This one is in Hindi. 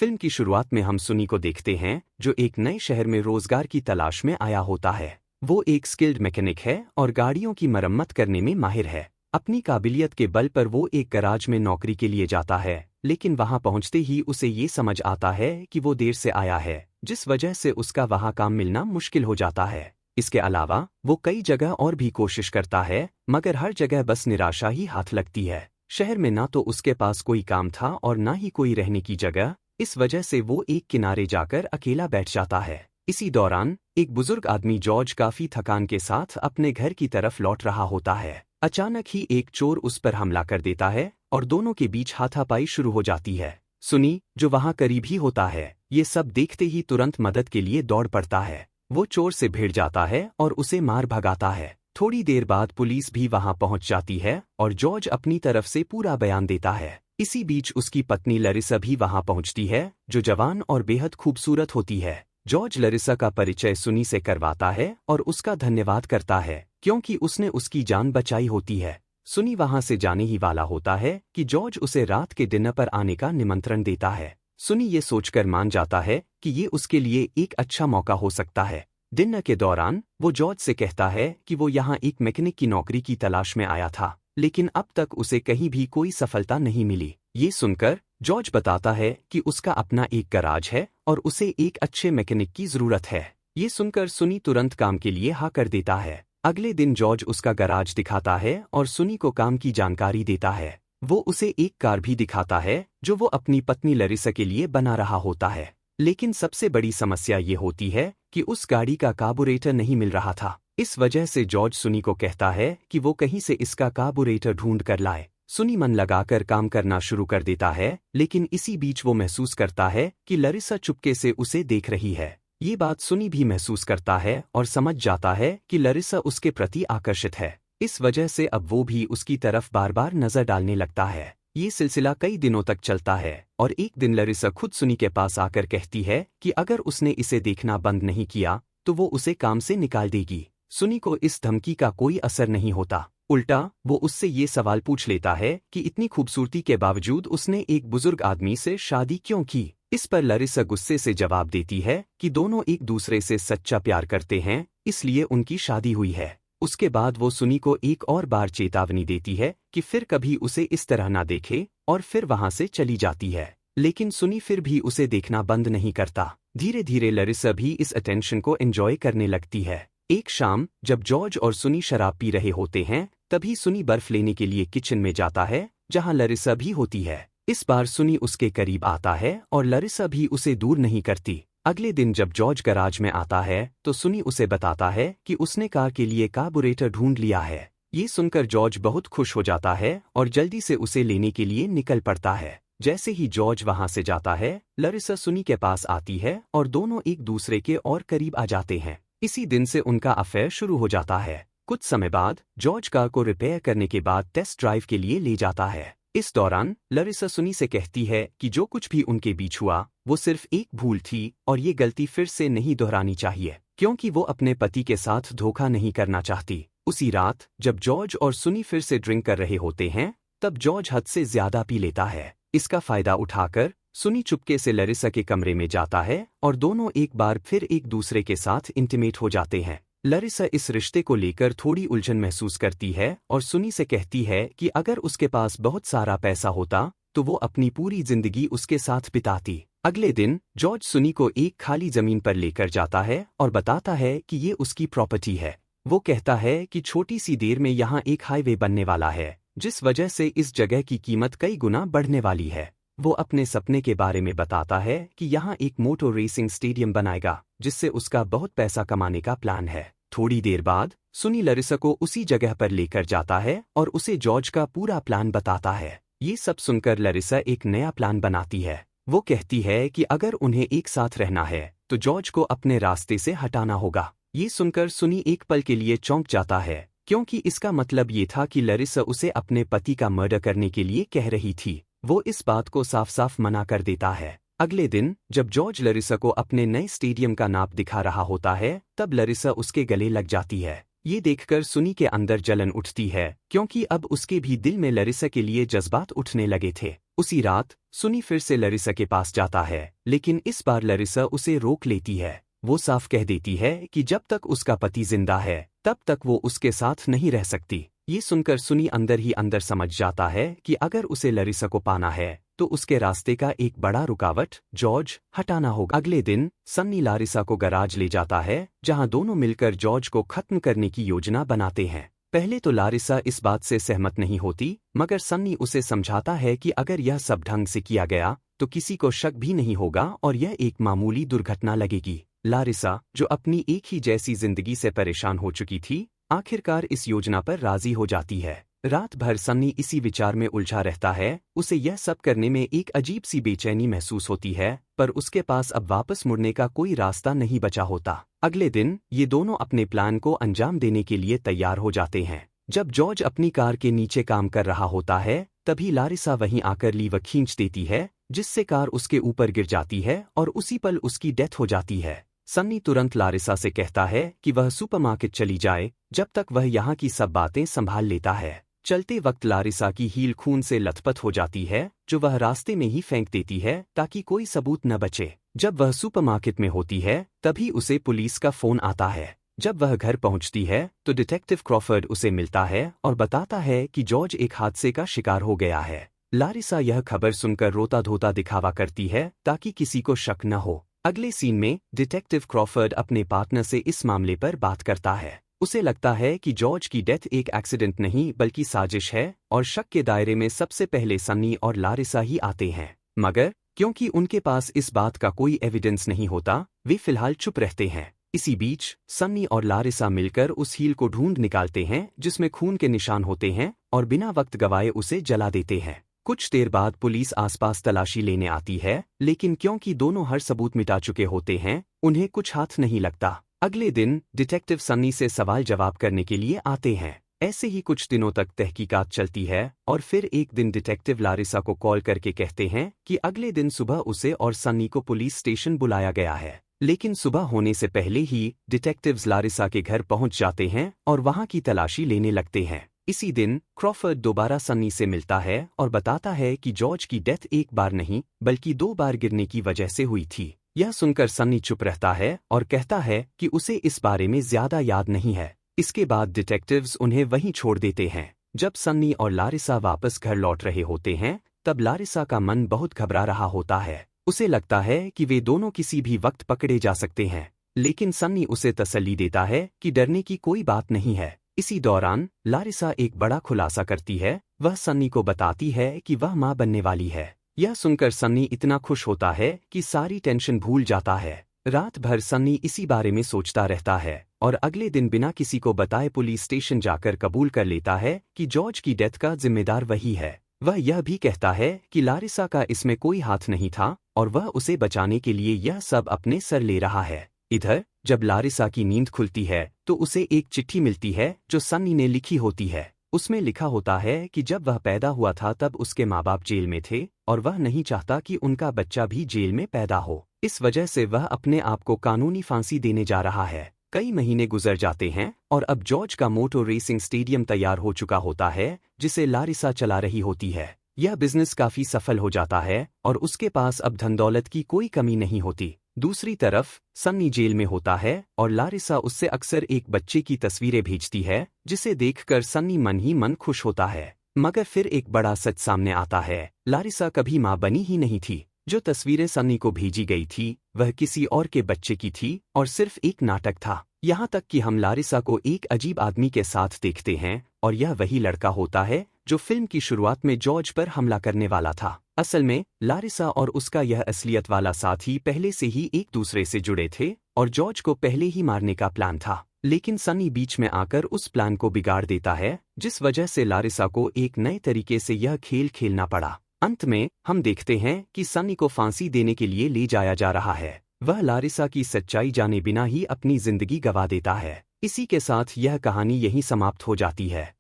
फिल्म की शुरुआत में हम सुनी को देखते हैं जो एक नए शहर में रोजगार की तलाश में आया होता है। वो एक स्किल्ड मैकेनिक है और गाड़ियों की मरम्मत करने में माहिर है। अपनी काबिलियत के बल पर वो एक गैराज में नौकरी के लिए जाता है, लेकिन वहां पहुंचते ही उसे ये समझ आता है कि वो देर से आया है, जिस वजह से उसका वहां काम मिलना मुश्किल हो जाता है। इसके अलावा वो कई जगह और भी कोशिश करता है, मगर हर जगह बस निराशा ही हाथ लगती है। शहर में ना तो उसके पास कोई काम था और ना ही कोई रहने की जगह, इस वजह से वो एक किनारे जाकर अकेला बैठ जाता है। इसी दौरान एक बुजुर्ग आदमी जॉर्ज काफी थकान के साथ अपने घर की तरफ लौट रहा होता है। अचानक ही एक चोर उस पर हमला कर देता है और दोनों के बीच हाथापाई शुरू हो जाती है। सुनी, जो वहां करीब ही होता है, ये सब देखते ही तुरंत मदद के लिए दौड़ पड़ता है। वो चोर से भिड़ जाता है और उसे मार भगाता है। थोड़ी देर बाद पुलिस भी वहां पहुंच जाती है और जॉर्ज अपनी तरफ से पूरा बयान देता है। इसी बीच उसकी पत्नी लरिसा भी वहां पहुंचती है, जो जवान और बेहद खूबसूरत होती है। जॉर्ज लरिसा का परिचय सुनी से करवाता है और उसका धन्यवाद करता है, क्योंकि उसने उसकी जान बचाई होती है। सुनी वहां से जाने ही वाला होता है कि जॉर्ज उसे रात के डिनर पर आने का निमंत्रण देता है। सुनी ये सोचकर मान जाता है कि ये उसके लिए एक अच्छा मौका हो सकता है। डिनर के दौरान वो जॉर्ज से कहता है कि वो यहाँ एक मैकेनिक की नौकरी की तलाश में आया था, लेकिन अब तक उसे कहीं भी कोई सफलता नहीं मिली। ये सुनकर जॉर्ज बताता है कि उसका अपना एक गैराज है और उसे एक अच्छे मैकेनिक की जरूरत है। ये सुनकर सुनी तुरंत काम के लिए हाँ कर देता है। अगले दिन जॉर्ज उसका गैराज दिखाता है और सुनी को काम की जानकारी देता है। वो उसे एक कार भी दिखाता है जो वो अपनी पत्नी लरिसा के लिए बना रहा होता है। लेकिन सबसे बड़ी समस्या ये होती है कि उस गाड़ी का कार्बोरेटर नहीं मिल रहा था। इस वजह से जॉर्ज सुनी को कहता है कि वो कहीं से इसका कार्बोरेटर ढूंढ कर लाए। सुनी मन लगाकर काम करना शुरू कर देता है, लेकिन इसी बीच वो महसूस करता है कि लरिसा चुपके से उसे देख रही है। ये बात सुनी भी महसूस करता है और समझ जाता है कि लरिसा उसके प्रति आकर्षित है। इस वजह से अब वो भी उसकी तरफ बार बार नजर डालने लगता है। ये सिलसिला कई दिनों तक चलता है और एक दिन लरिसा खुद सुनी के पास आकर कहती है कि अगर उसने इसे देखना बंद नहीं किया तो वो उसे काम से निकाल देगी। सुनी को इस धमकी का कोई असर नहीं होता। उल्टा वो उससे ये सवाल पूछ लेता है कि इतनी खूबसूरती के बावजूद उसने एक बुजुर्ग आदमी से शादी क्यों की। इस पर लरिसा गुस्से से जवाब देती है कि दोनों एक दूसरे से सच्चा प्यार करते हैं, इसलिए उनकी शादी हुई है। उसके बाद वो सुनी को एक और बार चेतावनी देती है कि फिर कभी उसे इस तरह ना देखे और फिर वहां से चली जाती है। लेकिन सुनी फिर भी उसे देखना बंद नहीं करता। धीरे धीरे लरिसा भी इस अटेंशन को एंजॉय करने लगती है। एक शाम जब जॉर्ज और सुनी शराब पी रहे होते हैं, तभी सुनी बर्फ लेने के लिए किचन में जाता है, जहां लरिसा भी होती है। इस बार सुनी उसके करीब आता है और लरिसा भी उसे दूर नहीं करती। अगले दिन जब जॉर्ज गैराज में आता है तो सुनी उसे बताता है कि उसने कार के लिए कार्बोरेटर ढूंढ लिया है। ये सुनकर जॉर्ज बहुत खुश हो जाता है और जल्दी से उसे लेने के लिए निकल पड़ता है। जैसे ही जॉर्ज वहां से जाता है, लरिसा सुनी के पास आती है और दोनों एक दूसरे के और करीब आ जाते हैं। इसी दिन से उनका अफेयर शुरू हो जाता है। कुछ समय बाद जॉर्ज कार को रिपेयर करने के बाद टेस्ट ड्राइव के लिए ले जाता है। इस दौरान लरिसा सुनी से कहती है कि जो कुछ भी उनके बीच हुआ वो सिर्फ एक भूल थी और ये गलती फिर से नहीं दोहरानी चाहिए, क्योंकि वो अपने पति के साथ धोखा नहीं करना चाहती। उसी रात जब जॉर्ज और सुनी फिर से ड्रिंक कर रहे होते हैं, तब जॉर्ज हद से ज्यादा पी लेता है। इसका फायदा उठाकर सुनी चुपके से लरिसा के कमरे में जाता है और दोनों एक बार फिर एक दूसरे के साथ इंटीमेट हो जाते हैं। लरिसा इस रिश्ते को लेकर थोड़ी उलझन महसूस करती है और सुनी से कहती है कि अगर उसके पास बहुत सारा पैसा होता तो वो अपनी पूरी जिंदगी उसके साथ बिताती। अगले दिन जॉर्ज सुनी को एक खाली जमीन पर लेकर जाता है और बताता है कि ये उसकी प्रॉपर्टी है। वो कहता है कि छोटी सी देर में यहाँ एक हाईवे बनने वाला है, जिस वजह से इस जगह की कीमत कई गुना बढ़ने वाली है। वो अपने सपने के बारे में बताता है कि यहाँ एक मोटर रेसिंग स्टेडियम बनाएगा, जिससे उसका बहुत पैसा कमाने का प्लान है। थोड़ी देर बाद सुनी लरिसा को उसी जगह पर लेकर जाता है और उसे जॉर्ज का पूरा प्लान बताता है। ये सब सुनकर लरिसा एक नया प्लान बनाती है। वो कहती है कि अगर उन्हें एक साथ रहना है तो जॉर्ज को अपने रास्ते से हटाना होगा। ये सुनकर सुनी एक पल के लिए चौंक जाता है, क्योंकि इसका मतलब ये था कि लरिसा उसे अपने पति का मर्डर करने के लिए कह रही थी। वो इस बात को साफ साफ मना कर देता है। अगले दिन जब जॉर्ज लरिसा को अपने नए स्टेडियम का नाप दिखा रहा होता है, तब लरिसा उसके गले लग जाती है। ये देखकर सुनी के अंदर जलन उठती है क्योंकि अब उसके भी दिल में लरिसा के लिए जज्बात उठने लगे थे। उसी रात सुनी फिर से लरिसा के पास जाता है, लेकिन इस बार लरिसा उसे रोक लेती है। वो साफ कह देती है कि जब तक उसका पति जिंदा है तब तक वो उसके साथ नहीं रह सकती। ये सुनकर सुनी अंदर ही अंदर समझ जाता है कि अगर उसे लरिसा को पाना है तो उसके रास्ते का एक बड़ा रुकावट जॉर्ज हटाना होगा। अगले दिन सन्नी लारिसा को गराज ले जाता है, जहां दोनों मिलकर जॉर्ज को खत्म करने की योजना बनाते हैं। पहले तो लारिसा इस बात से सहमत नहीं होती, मगर सन्नी उसे समझाता है कि अगर यह सब ढंग से किया गया तो किसी को शक भी नहीं होगा और यह एक मामूली दुर्घटना लगेगी। लारिसा, जो अपनी एक ही जैसी जिंदगी से परेशान हो चुकी थी, आखिरकार इस योजना पर राजी हो जाती है। रात भर सन्नी इसी विचार में उलझा रहता है। उसे यह सब करने में एक अजीब सी बेचैनी महसूस होती है, पर उसके पास अब वापस मुड़ने का कोई रास्ता नहीं बचा होता। अगले दिन ये दोनों अपने प्लान को अंजाम देने के लिए तैयार हो जाते हैं। जब जॉर्ज अपनी कार के नीचे काम कर रहा होता है, तभी लारिसा वहीं आकर लीवर खींच देती है, जिससे कार उसके ऊपर गिर जाती है और उसी पल उसकी डेथ हो जाती है। सन्नी तुरंत लारिसा से कहता है कि वह सुपरमार्केट चली जाए, जब तक वह यहाँ की सब बातें संभाल लेता है। चलते वक्त लारिसा की हील खून से लथपथ हो जाती है, जो वह रास्ते में ही फेंक देती है ताकि कोई सबूत न बचे। जब वह सुपरमार्केट में होती है तभी उसे पुलिस का फोन आता है। जब वह घर पहुंचती है तो डिटेक्टिव क्रॉफर्ड उसे मिलता है और बताता है कि जॉर्ज एक हादसे का शिकार हो गया है। लारिसा यह खबर सुनकर रोता धोता दिखावा करती है ताकि किसी को शक न हो। अगले सीन में डिटेक्टिव क्रॉफर्ड अपने पार्टनर से इस मामले पर बात करता है। उसे लगता है कि जॉर्ज की डेथ एक एक्सीडेंट नहीं बल्कि साजिश है और शक के दायरे में सबसे पहले सन्नी और लारिसा ही आते हैं। मगर क्योंकि उनके पास इस बात का कोई एविडेंस नहीं होता, वे फिलहाल चुप रहते हैं। इसी बीच सन्नी और लारिसा मिलकर उस हील को ढूंढ निकालते हैं जिसमें खून के निशान होते हैं और बिना वक्त गवाए उसे जला देते हैं। कुछ देर बाद पुलिस आसपास तलाशी लेने आती है, लेकिन क्योंकि दोनों हर सबूत मिटा चुके होते हैं, उन्हें कुछ हाथ नहीं लगता। अगले दिन डिटेक्टिव सन्नी से सवाल जवाब करने के लिए आते हैं। ऐसे ही कुछ दिनों तक तहकीकात चलती है और फिर एक दिन डिटेक्टिव लारिसा को कॉल करके कहते हैं कि अगले दिन सुबह उसे और सन्नी को पुलिस स्टेशन बुलाया गया है। लेकिन सुबह होने से पहले ही डिटेक्टिव्स लारिसा के घर पहुंच जाते हैं और वहां की तलाशी लेने लगते हैं। इसी दिन क्रॉफर्ड दोबारा सन्नी से मिलता है और बताता है कि जॉर्ज की डेथ एक बार नहीं बल्कि 2 बार गिरने की वजह से हुई थी। यह सुनकर सन्नी चुप रहता है और कहता है कि उसे इस बारे में ज्यादा याद नहीं है। इसके बाद डिटेक्टिव्स उन्हें वहीं छोड़ देते हैं। जब सन्नी और लारिसा वापस घर लौट रहे होते हैं, तब लारिसा का मन बहुत घबरा रहा होता है। उसे लगता है कि वे दोनों किसी भी वक्त पकड़े जा सकते हैं, लेकिन सन्नी उसे तसल्ली देता है कि डरने की कोई बात नहीं है। इसी दौरान लारिसा एक बड़ा खुलासा करती है। वह सन्नी को बताती है कि वह मां बनने वाली है। यह सुनकर सन्नी इतना खुश होता है कि सारी टेंशन भूल जाता है। रात भर सन्नी इसी बारे में सोचता रहता है और अगले दिन बिना किसी को बताए पुलिस स्टेशन जाकर कबूल कर लेता है कि जॉर्ज की डेथ का जिम्मेदार वही है। वह यह भी कहता है कि लारिसा का इसमें कोई हाथ नहीं था और वह उसे बचाने के लिए यह सब अपने सर ले रहा है। इधर जब लारिसा की नींद खुलती है तो उसे एक चिट्ठी मिलती है जो सन्नी ने लिखी होती है। उसमें लिखा होता है कि जब वह पैदा हुआ था तब उसके माँ बाप जेल में थे और वह नहीं चाहता कि उनका बच्चा भी जेल में पैदा हो। इस वजह से वह अपने आप को कानूनी फांसी देने जा रहा है। कई महीने गुजर जाते हैं और अब जॉर्ज का मोटर रेसिंग स्टेडियम तैयार हो चुका होता है, जिसे लारिसा चला रही होती है। यह बिजनेस काफी सफल हो जाता है और उसके पास अब धन दौलत की कोई कमी नहीं होती। दूसरी तरफ सन्नी जेल में होता है और लारिसा उससे अक्सर एक बच्चे की तस्वीरें भेजती है, जिसे देखकर सन्नी मन ही मन खुश होता है। मगर फिर एक बड़ा सच सामने आता है। लारिसा कभी मां बनी ही नहीं थी। जो तस्वीरें सन्नी को भेजी गई थी वह किसी और के बच्चे की थी और सिर्फ एक नाटक था। यहाँ तक कि हम लारिसा को एक अजीब आदमी के साथ देखते हैं और यह वही लड़का होता है जो फिल्म की शुरुआत में जॉर्ज पर हमला करने वाला था। असल में लारिसा और उसका यह असलियत वाला साथी पहले से ही एक दूसरे से जुड़े थे और जॉर्ज को पहले ही मारने का प्लान था। लेकिन सन्नी बीच में आकर उस प्लान को बिगाड़ देता है, जिस वजह से लारिसा को एक नए तरीके से यह खेल खेलना पड़ा। अंत में हम देखते हैं कि सन्नी को फांसी देने के लिए ले जाया जा रहा है। वह लारिसा की सच्चाई जाने बिना ही अपनी जिंदगी गंवा देता है। इसी के साथ यह कहानी यहीं समाप्त हो जाती है।